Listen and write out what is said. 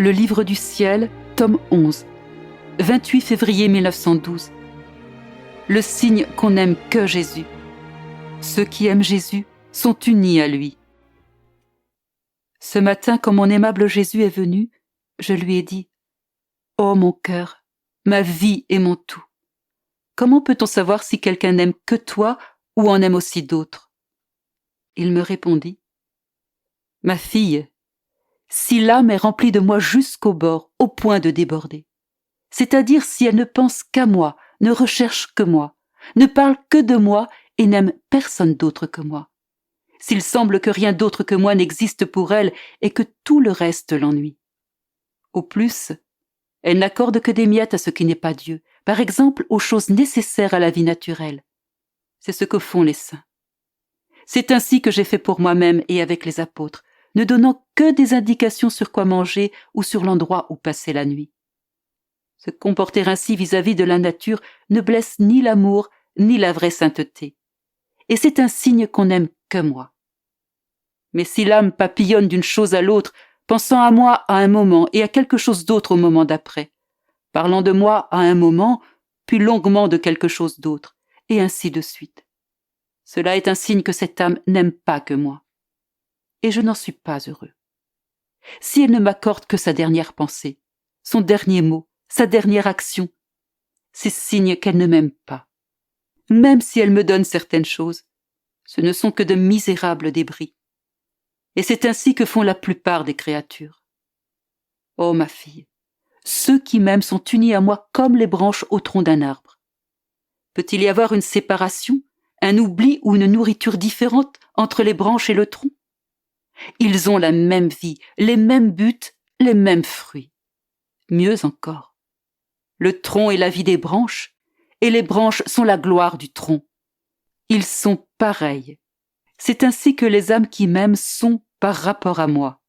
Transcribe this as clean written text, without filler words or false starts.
Le Livre du ciel, tome 11, 28 février 1912. Le signe qu'on n'aime que Jésus. Ceux qui aiment Jésus sont unis à lui. Ce matin, quand mon aimable Jésus est venu, je lui ai dit « Oh mon cœur, ma vie et mon tout, comment peut-on savoir si quelqu'un n'aime que toi ou en aime aussi d'autres ?» Il me répondit « Ma fille, si l'âme est remplie de moi jusqu'au bord, au point de déborder, c'est-à-dire si elle ne pense qu'à moi, ne recherche que moi, ne parle que de moi et n'aime personne d'autre que moi, s'il semble que rien d'autre que moi n'existe pour elle et que tout le reste l'ennuie. Au plus, elle n'accorde que des miettes à ce qui n'est pas Dieu, par exemple aux choses nécessaires à la vie naturelle. C'est ce que font les saints. C'est ainsi que j'ai fait pour moi-même et avec les apôtres, ne donnant que des indications sur quoi manger ou sur l'endroit où passer la nuit. Se comporter ainsi vis-à-vis de la nature ne blesse ni l'amour ni la vraie sainteté. Et c'est un signe qu'on n'aime que moi. Mais si l'âme papillonne d'une chose à l'autre, pensant à moi à un moment et à quelque chose d'autre au moment d'après, parlant de moi à un moment, puis longuement de quelque chose d'autre, et ainsi de suite, cela est un signe que cette âme n'aime pas que moi. Et je n'en suis pas heureux. Si elle ne m'accorde que sa dernière pensée, son dernier mot, sa dernière action, c'est signe qu'elle ne m'aime pas. Même si elle me donne certaines choses, ce ne sont que de misérables débris. Et c'est ainsi que font la plupart des créatures. Oh ma fille, ceux qui m'aiment sont unis à moi comme les branches au tronc d'un arbre. Peut-il y avoir une séparation, un oubli ou une nourriture différente entre les branches et le tronc? Ils ont la même vie, les mêmes buts, les mêmes fruits. Mieux encore, le tronc est la vie des branches, et les branches sont la gloire du tronc. Ils sont pareils. C'est ainsi que les âmes qui m'aiment sont par rapport à moi.